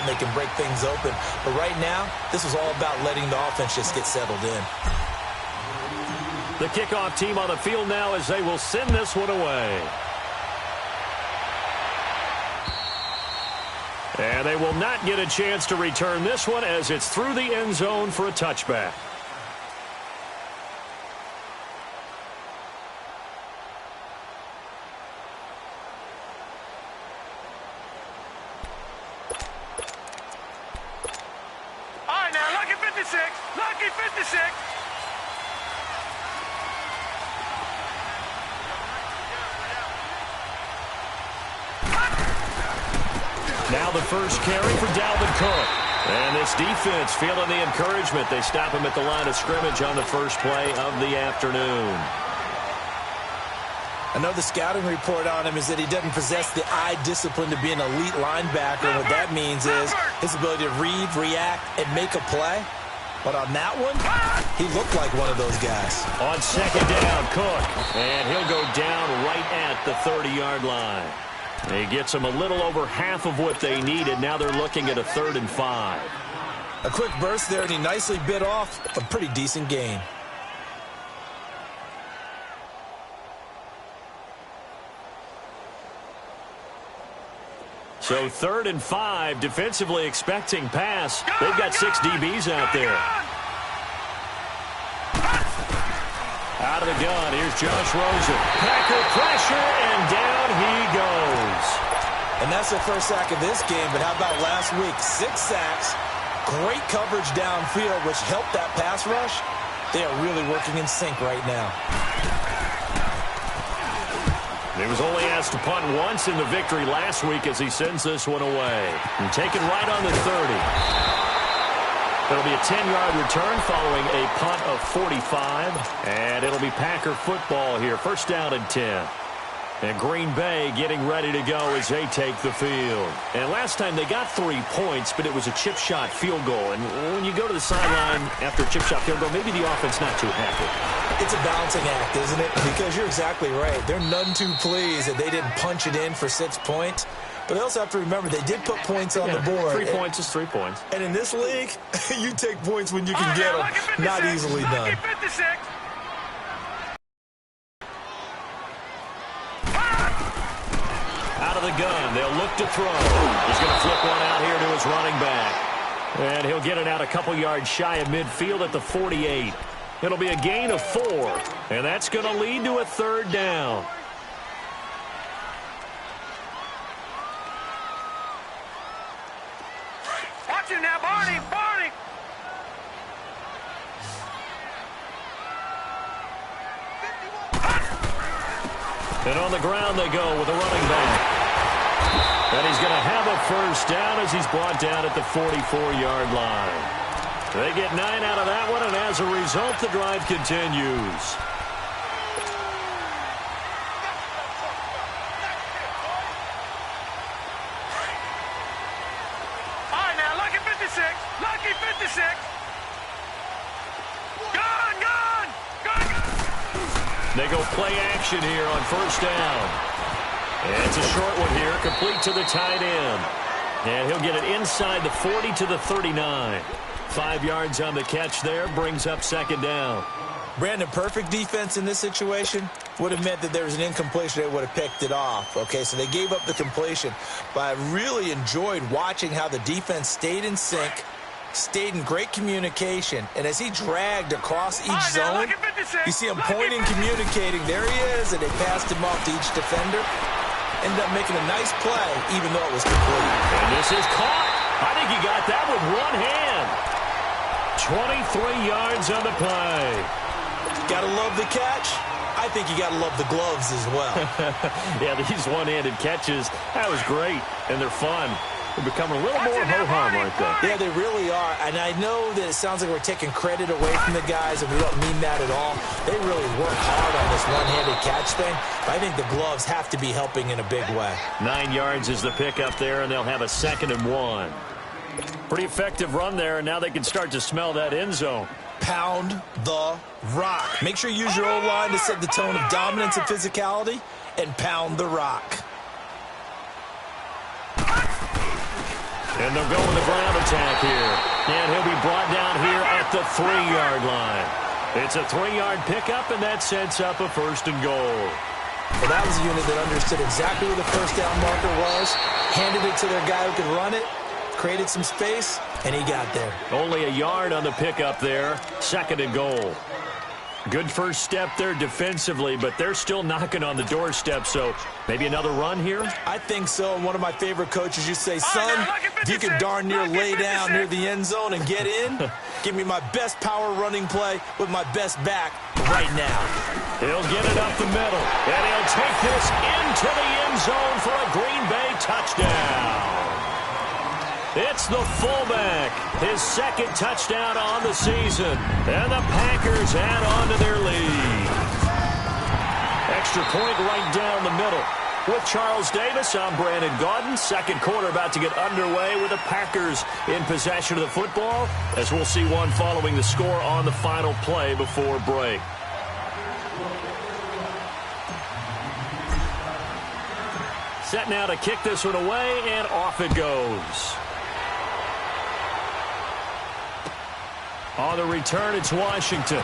and they can break things open. But right now, this is all about letting the offense just get settled in. The kickoff team on the field now as they will send this one away. And they will not get a chance to return this one as it's through the end zone for a touchback. All right, now, lucky 56. Lucky 56. Now the first carry for Dalvin Cook. And this defense feeling the encouragement. They stop him at the line of scrimmage on the first play of the afternoon. I know the scouting report on him is that he doesn't possess the eye discipline to be an elite linebacker. What that means is his ability to read, react, and make a play. But on that one, he looked like one of those guys. On second down, Cook. And he'll go down right at the 30-yard line. He gets them a little over half of what they needed. Now they're looking at a 3rd and 5. A quick burst there, and he nicely bit off a pretty decent gain. So 3rd and 5, defensively expecting pass. They've got 6 DBs out there. Out of the gun, here's Josh Rosen. Packer pressure, and down he goes. And that's the first sack of this game, but how about last week? 6 sacks, great coverage downfield, which helped that pass rush. They are really working in sync right now. He was only asked to punt once in the victory last week as he sends this one away. And taken right on the 30. It'll be a 10-yard return following a punt of 45. And it'll be Packer football here. First down and 10. And Green Bay getting ready to go as they take the field. And last time they got 3 points, but it was a chip shot field goal. And when you go to the sideline after a chip shot field goal, maybe the offense not too happy. It's a balancing act, isn't it? Because you're exactly right. They're none too pleased that they didn't punch it in for 6 points. But they also have to remember they did put points on the board. 3 points is 3 points. And in this league, you take points when you can get them. Not easily done. Out of the gun, they'll look to throw. He's going to flip one out here to his running back. And he'll get it out a couple yards shy of midfield at the 48. It'll be a gain of 4. And that's going to lead to a 3rd down. Watch him now, Barney, Barney. And on the ground they go with a running back. And he's going to have a first down as he's brought down at the 44-yard line. They get 9 out of that one, and as a result, the drive continues. All right, now, lucky 56. Lucky 56. Gun, gun, gun, gun. They go play action here on first down. And it's a short one here, complete to the tight end. And he'll get it inside the 40 to the 39. 5 yards on the catch there, brings up second down. Brandon, perfect defense in this situation would have meant that there was an incompletion. They would have picked it off. Okay, so they gave up the completion. But I really enjoyed watching how the defense stayed in sync, stayed in great communication. And as he dragged across each zone, you see him pointing, communicating. There he is, and they passed him off to each defender. Ended up making a nice play, even though it was complete. And this is caught. I think he got that with one hand. 23 yards on the play. Gotta love the catch. I think you gotta love the gloves as well. Yeah, these one-handed catches, that was great, and they're fun. They become a little more ho-hum, aren't they? Yeah, they really are. And I know that it sounds like we're taking credit away from the guys, and we don't mean that at all. They really work hard on this one-handed catch thing. But I think the gloves have to be helping in a big way. 9 yards is the pickup there, and they'll have a 2nd and 1. Pretty effective run there, and now they can start to smell that end zone. Pound the rock. Make sure you use your O-line to set the tone of dominance and physicality, and pound the rock. And they'll go with the ground attack here. And he'll be brought down here at the 3-yard line. It's a 3-yard pickup, and that sets up a 1st and goal. Well, that was a unit that understood exactly where the first down marker was, handed it to their guy who could run it, created some space, and he got there. Only a yard on the pickup there. 2nd and goal. Good first step there defensively, but they're still knocking on the doorstep, so maybe another run here? I think so. One of my favorite coaches used to say, son, if you can darn near lay down near the end zone and get in, give me my best power running play with my best back right now. He'll get it up the middle, and he'll take this into the end zone for a Green Bay touchdown. It's the fullback, his 2nd touchdown on the season, and the Packers add on to their lead. Extra point right down the middle. With Charles Davis, I'm Brandon Gaudin. 2nd quarter about to get underway with the Packers in possession of the football, as we'll see one following the score on the final play before break. Set now to kick this one away, and off it goes. On the return, it's Washington.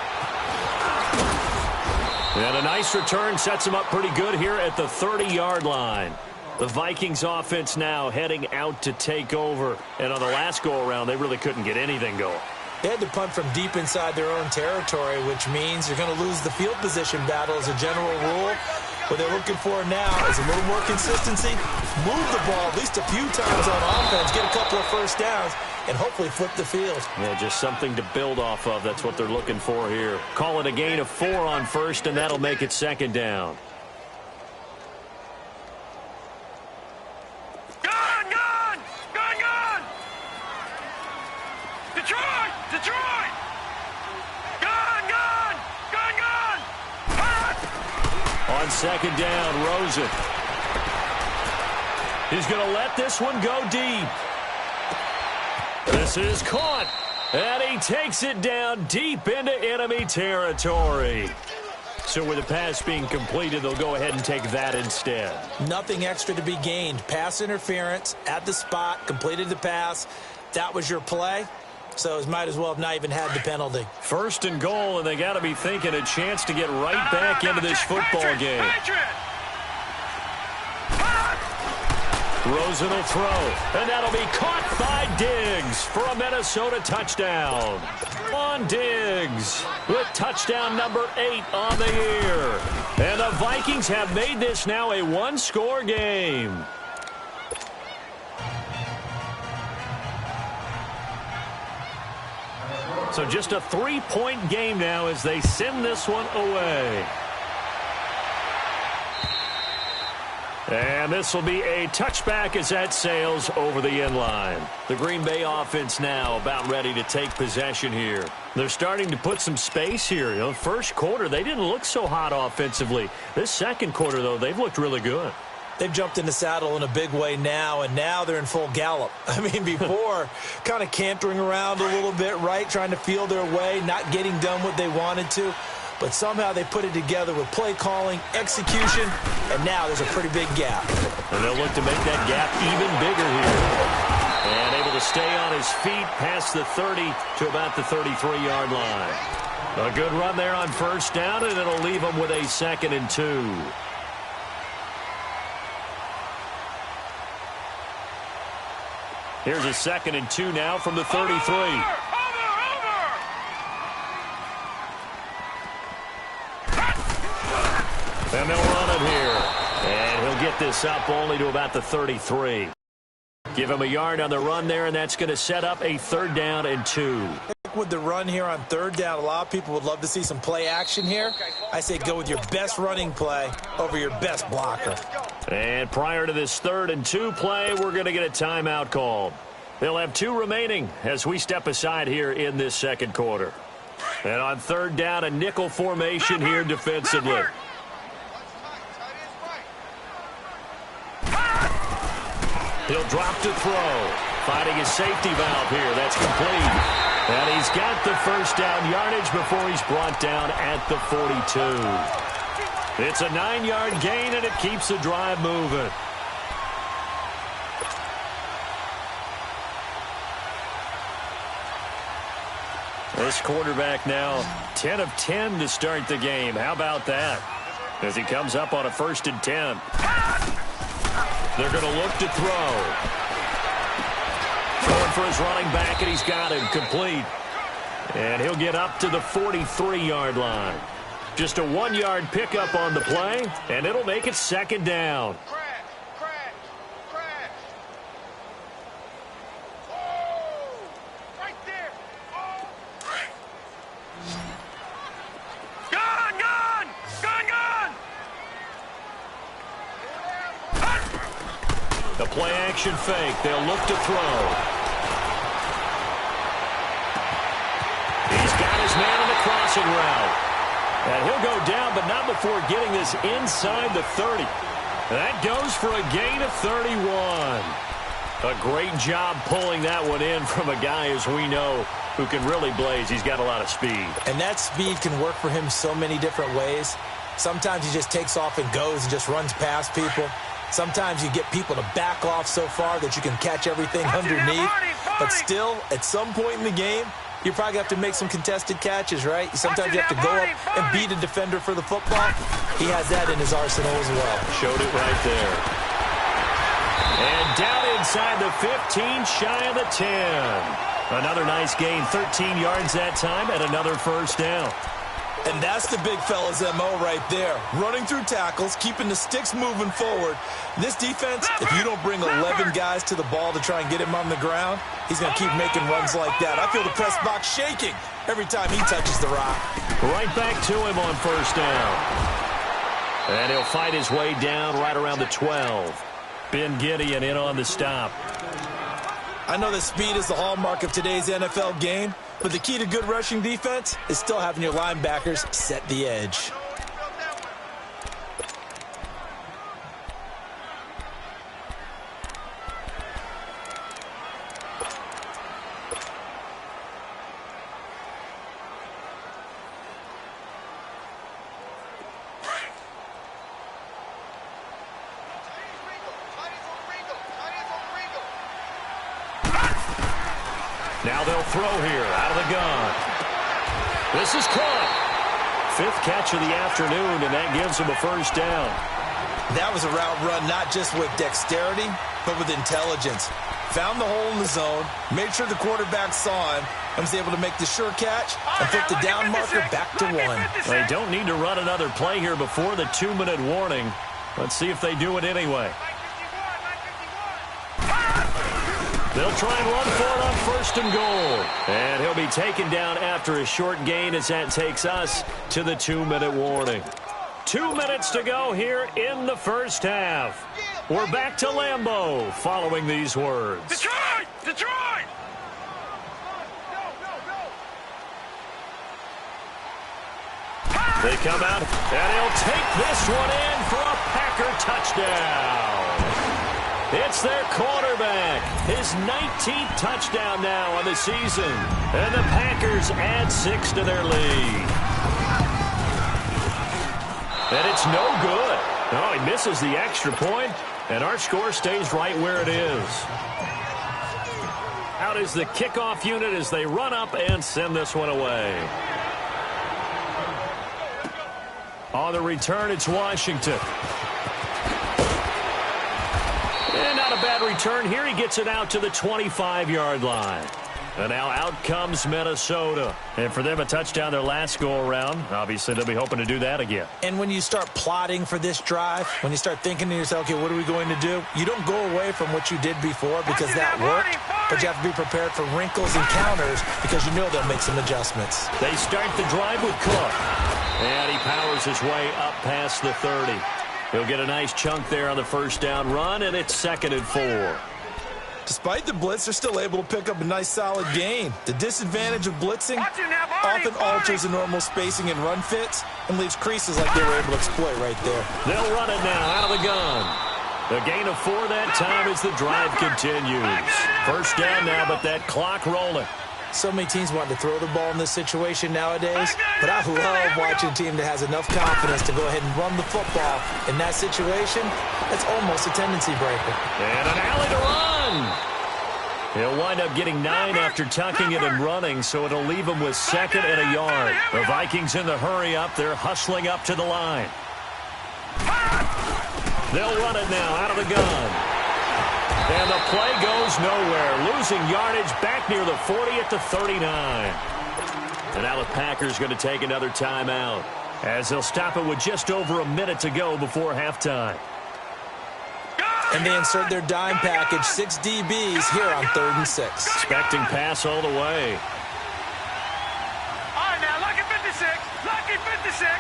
And a nice return sets him up pretty good here at the 30-yard line. The Vikings offense now heading out to take over. And on the last go-around, they really couldn't get anything going. They had to punt from deep inside their own territory, which means you're going to lose the field position battle as a general rule. What they're looking for now is a little more consistency, move the ball at least a few times on offense, get a couple of first downs, and hopefully flip the field. Yeah, just something to build off of. That's what they're looking for here. Call it a gain of 4 on 1st, and that'll make it 2nd down. Gun! Gun! Gun! Gun! Detroit! Detroit! Gun! Gun! Gun! Gun! Hot! On 2nd down, Rosen. He's going to let this one go deep. This is caught, and he takes it down deep into enemy territory. So with the pass being completed, they'll go ahead and take that instead. Nothing extra to be gained. Pass interference at the spot, completed the pass. That was your play, so it might as well have not even had the penalty. 1st and goal, and they got to be thinking a chance to get right back into this football game. Rosen will throw, and that'll be caught by Diggs for a Minnesota touchdown. On Diggs with touchdown number 8 on the year. And the Vikings have made this now a 1-score game. So just a 3-point game now as they send this one away. And this will be a touchback as that sails over the end line. The Green Bay offense now about ready to take possession here. They're starting to put some space here. You know, 1st quarter, they didn't look so hot offensively. This 2nd quarter, though, they've looked really good. They've jumped in the saddle in a big way now, and now they're in full gallop. I mean, before, kind of cantering around a little bit, right, trying to feel their way, not getting done what they wanted to. But somehow they put it together with play calling, execution, and now there's a pretty big gap. And they'll look to make that gap even bigger here. And able to stay on his feet past the 30 to about the 33-yard line. A good run there on 1st down, and it'll leave them with a 2nd and 2. Here's a 2nd and 2 now from the 33. And they'll run it here. And he'll get this up only to about the 33. Give him a yard on the run there, and that's going to set up a 3rd down and 2. With the run here on 3rd down, a lot of people would love to see some play action here. I say go with your best running play over your best blocker. And prior to this 3rd and 2 play, we're going to get a timeout called. They'll have 2 remaining as we step aside here in this 2nd quarter. And on 3rd down, a nickel formation here defensively. He'll drop to throw. Finding his safety valve here. That's complete. And he's got the 1st down yardage before he's brought down at the 42. It's a 9-yard gain, and it keeps the drive moving. This quarterback now 10 of 10 to start the game. How about that? As he comes up on a 1st and 10. They're going to look to throw. Throwing for his running back, and he's got him complete. And he'll get up to the 43-yard line. Just a 1-yard pickup on the play, and it'll make it 2nd down. The play-action fake. They'll look to throw. He's got his man on the crossing route. And he'll go down, but not before getting this inside the 30. That goes for a gain of 31. A great job pulling that one in from a guy, as we know, who can really blaze. He's got a lot of speed. And that speed can work for him so many different ways. Sometimes he just takes off and goes and just runs past people. Sometimes you get people to back off so far that you can catch everything underneath. But still, at some point in the game, you probably have to make some contested catches, right? Sometimes you have to go up and beat a defender for the football. He has that in his arsenal as well. Showed it right there. And down inside the 15, shy of the 10. Another nice gain, 13 yards that time, and another 1st down. And that's the big fella's MO right there. Running through tackles, keeping the sticks moving forward. This defense, if you don't bring 11 guys to the ball to try and get him on the ground, he's going to keep making runs like that. I feel the press box shaking every time he touches the rock. Right back to him on 1st down. And he'll fight his way down right around the 12. Ben Gideon in on the stop. I know that speed is the hallmark of today's NFL game, but the key to good rushing defense is still having your linebackers set the edge. Now they'll throw here out of the gun. This is caught. 5th catch of the afternoon, and that gives him a 1st down. That was a route run not just with dexterity, but with intelligence. Found the hole in the zone, made sure the quarterback saw him, and was able to make the sure catch and flip the down marker back to 1. They don't need to run another play here before the 2-minute warning. Let's see if they do it anyway. They'll try and run for it on 1st and goal. And he'll be taken down after a short gain as that takes us to the 2-minute warning. 2 minutes to go here in the 1st half. We're back to Lambeau following these words. Detroit! Detroit! They come out, and he'll take this one in for a Packer touchdown. It's their quarterback, his 19th touchdown now on the season. And the Packers add 6 to their lead. And it's no good. Oh, he misses the extra point, and our score stays right where it is. Out is the kickoff unit as they run up and send this one away. On the return, it's Washington. And not a bad return here. He gets it out to the 25-yard line. And now out comes Minnesota. And for them, a touchdown their last go-around. Obviously, they'll be hoping to do that again. And when you start plotting for this drive, when you start thinking to yourself, okay, what are we going to do? You don't go away from what you did before because that worked. But you have to be prepared for wrinkles and counters because you know they'll make some adjustments. They start the drive with Cook. And he powers his way up past the 30. He'll get a nice chunk there on the 1st down run, and it's 2nd and 4. Despite the blitz, they're still able to pick up a nice solid gain. The disadvantage of blitzing often alters the normal spacing and run fits and leaves creases like they were able to exploit right there. They'll run it now out of the gun. The gain of 4 that time as the drive continues. 1st down now, but that clock rolling. So many teams want to throw the ball in this situation nowadays, but I love watching a team that has enough confidence to go ahead and run the football. In that situation, that's almost a tendency breaker. And an alley to run. He'll wind up getting 9 after tucking it and running, so it'll leave him with 2nd and a yard. The Vikings in the hurry up. They're hustling up to the line. They'll run it now out of the gun. And the play goes nowhere. Losing yardage back near the 40 at the 39. And now the Packers going to take another timeout, as they'll stop it with just over a minute to go before halftime. And they insert their dime package, 6 DBs here on 3rd and 6. Expecting pass all the way. All right, now, lucky 56. Lucky 56.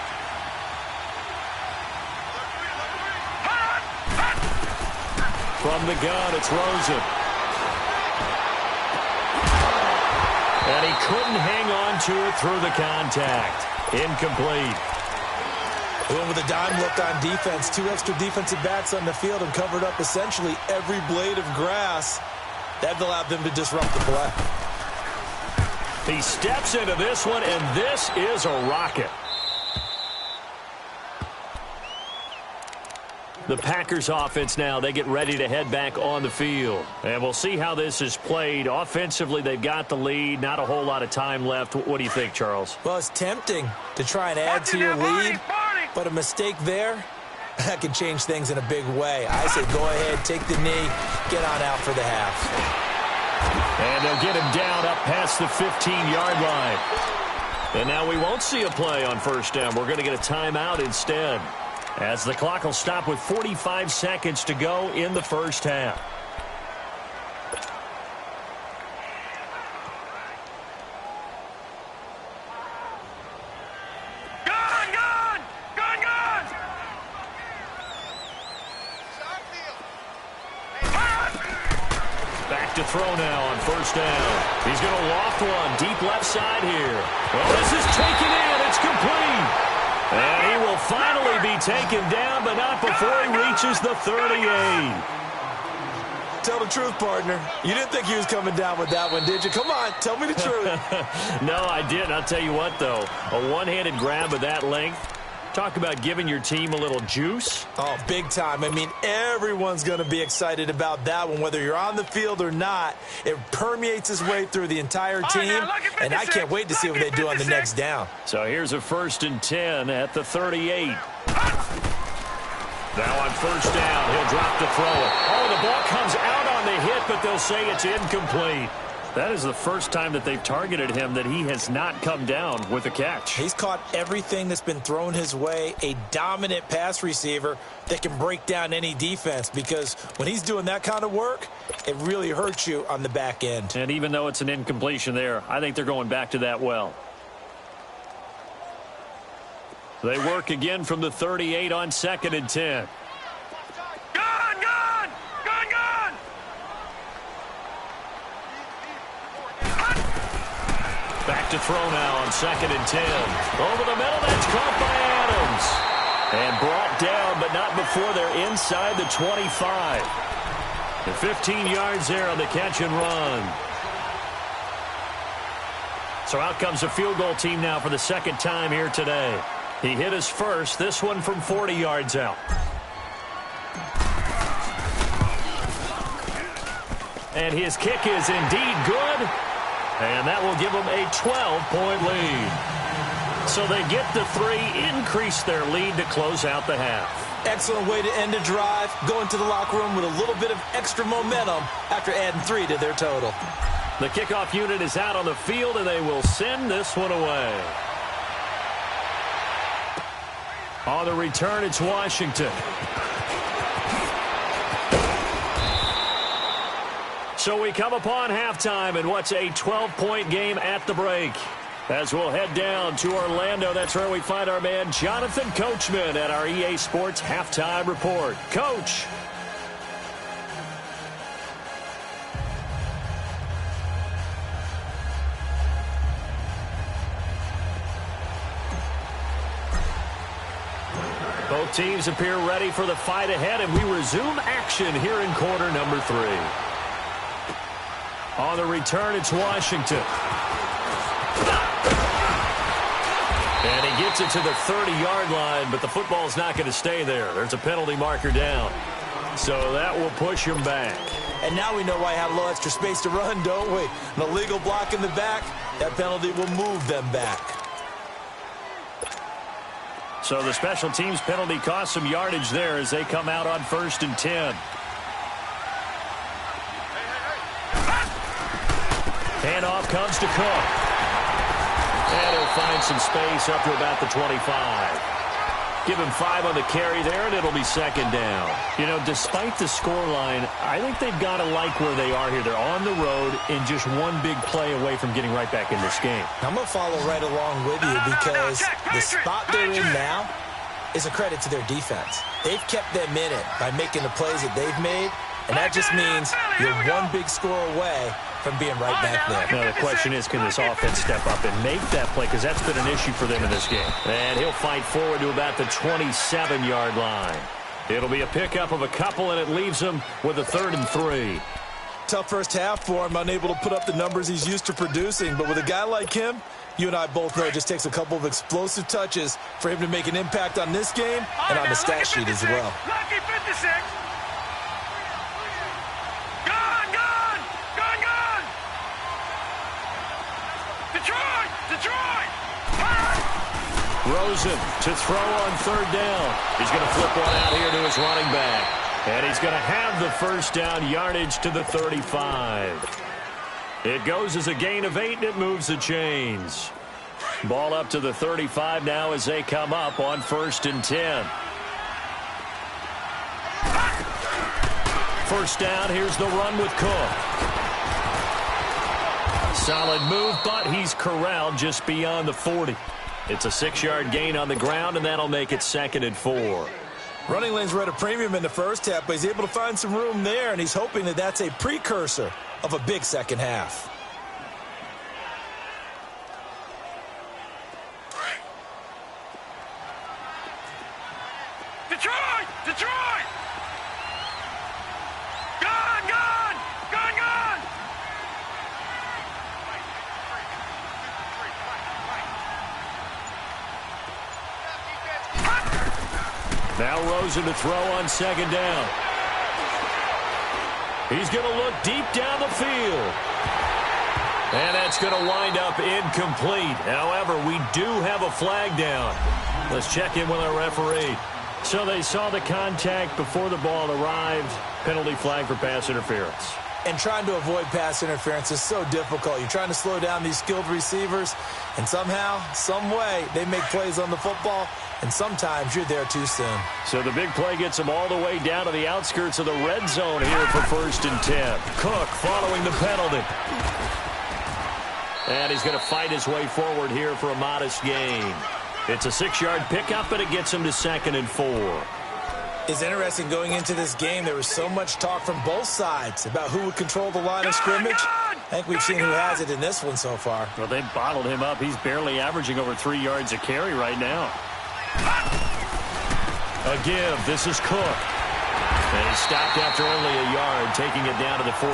From the gun, it's Rosen. And he couldn't hang on to it through the contact. Incomplete. Went with a dime look on defense. 2 extra defensive backs on the field and covered up essentially every blade of grass. That allowed them to disrupt the play. He steps into this one, and this is a rocket. The Packers offense now, they get ready to head back on the field. And we'll see how this is played. Offensively, they've got the lead. Not a whole lot of time left. What do you think, Charles? Well, it's tempting to try and add to your lead, but a mistake there, that can change things in a big way. I say go ahead, take the knee, get on out for the half. And they'll get him down up past the 15-yard line. And now we won't see a play on 1st down. We're going to get a timeout instead, as the clock will stop with 45 seconds to go in the 1st half. Back to throw now on 1st down. He's going to loft one deep left side here. Well, this is taken in. It's complete. And he will finally be taken down, but not before he reaches the 38. Tell the truth, partner. You didn't think he was coming down with that one, did you? Come on, tell me the truth. No, I didn't. I'll tell you what, though. A one-handed grab of that length. Talk about giving your team a little juice. Oh, big time. I mean, everyone's going to be excited about that one, whether you're on the field or not. It permeates its way through the entire team, and I can't wait to see what they do on the next down. So here's a 1st and 10 at the 38. Now on 1st down, he'll drop to throw it. Oh, the ball comes out on the hit, but they'll say it's incomplete. That is the first time that they've targeted him that he has not come down with a catch. He's caught everything that's been thrown his way. A dominant pass receiver that can break down any defense, because when he's doing that kind of work, it really hurts you on the back end. And even though it's an incompletion there, I think they're going back to that well. They work again from the 38 on 2nd and 10. Back to throw now on 2nd and 10. Over the middle, that's caught by Adams. And brought down, but not before they're inside the 25. And 15 yards there on the catch and run. So out comes a field goal team now for the 2nd time here today. He hit his first, this one from 40 yards out. And his kick is indeed good. And that will give them a 12-point lead. So they get the 3, increase their lead to close out the half. Excellent way to end a drive. Go into the locker room with a little bit of extra momentum after adding 3 to their total. The kickoff unit is out on the field, and they will send this one away. On the return, it's Washington. So we come upon halftime in what's a 12-point game at the break. As we'll head down to Orlando, that's where we find our man Jonathan Coachman at our EA Sports Halftime Report. Coach. Both teams appear ready for the fight ahead, and we resume action here in quarter number 3. On the return, it's Washington. And he gets it to the 30-yard line, but the football's not going to stay there. There's a penalty marker down. So that will push him back. And now we know why he had a little extra space to run, don't we? An illegal block in the back, that penalty will move them back. So the special teams penalty cost some yardage there as they come out on 1st and 10. Handoff comes to Cook. And he'll find some space up to about the 25. Give him 5 on the carry there, and it'll be 2nd down. You know, despite the scoreline, I think they've got to like where they are here. They're on the road and just one big play away from getting right back in this game. I'm going to follow right along with you because the spot they're in now is a credit to their defense. They've kept them in it by making the plays that they've made, and that just means you're one big score away from being right back there. Now, the question is, can this offense step up and make that play? Because that's been an issue for them in this game. And he'll fight forward to about the 27-yard line. It'll be a pickup of a couple, and it leaves him with a 3rd and 3. Tough first half for him, unable to put up the numbers he's used to producing. But with a guy like him, you and I both know it just takes a couple of explosive touches for him to make an impact on this game and on the stat sheet as well. Lucky 56. Detroit! Rosen to throw on 3rd down. He's going to flip one out here to his running back. And he's going to have the 1st down, yardage to the 35. It goes as a gain of 8, and it moves the chains. Ball up to the 35 now as they come up on 1st and 10. 1st down, here's the run with Cook. Solid move, but he's corralled just beyond the 40. It's a 6-yard gain on the ground, and that'll make it 2nd and 4. Running lanes were at a premium in the first half, but he's able to find some room there, and he's hoping that that's a precursor of a big second half. Detroit! Gone! Now Rosen to throw on 2nd down. He's going to look deep down the field. And that's going to wind up incomplete. However, we do have a flag down. Let's check in with our referee. So they saw the contact before the ball arrived. Penalty flag for pass interference. And trying to avoid pass interference is so difficult. You're trying to slow down these skilled receivers, and somehow, some way, they make plays on the football, and sometimes you're there too soon. So the big play gets them all the way down to the outskirts of the red zone here for 1st and 10. Cook following the penalty. And he's going to fight his way forward here for a modest gain. It's a 6-yard pickup, but it gets him to 2nd and 4. It's interesting going into this game. There was so much talk from both sides about who would control the line of scrimmage. I think we've seen who has it in this one so far. Well, they bottled him up. He's barely averaging over 3 yards a carry right now. A give. This is Cook. And he stopped after only a yard, taking it down to the 14.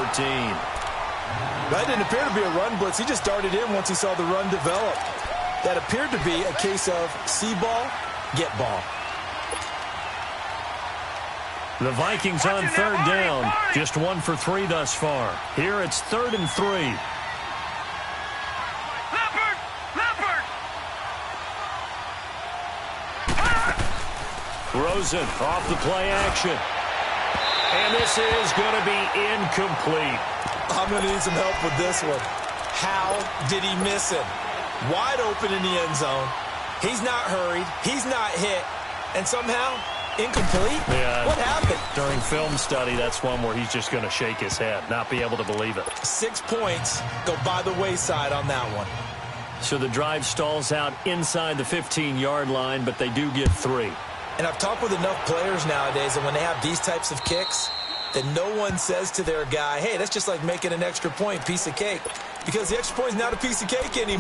That didn't appear to be a run blitz. He just darted in once he saw the run develop. That appeared to be a case of see ball, get ball. The Vikings on 3rd down. Just 1 for 3 thus far. Here it's 3rd and 3. Leopard! Rosen off the play action. And this is going to be incomplete. I'm going to need some help with this one. How did he miss him? Wide open in the end zone. He's not hurried. He's not hit. And somehow, incomplete? Yeah. What happened? During film study, that's one where he's just going to shake his head, not be able to believe it. 6 points go by the wayside on that one. So the drive stalls out inside the 15-yard line, but they do get 3. And I've talked with enough players nowadays that when they have these types of kicks, that no one says to their guy, hey, that's just like making an extra point, piece of cake. Because the extra point is not a piece of cake anymore.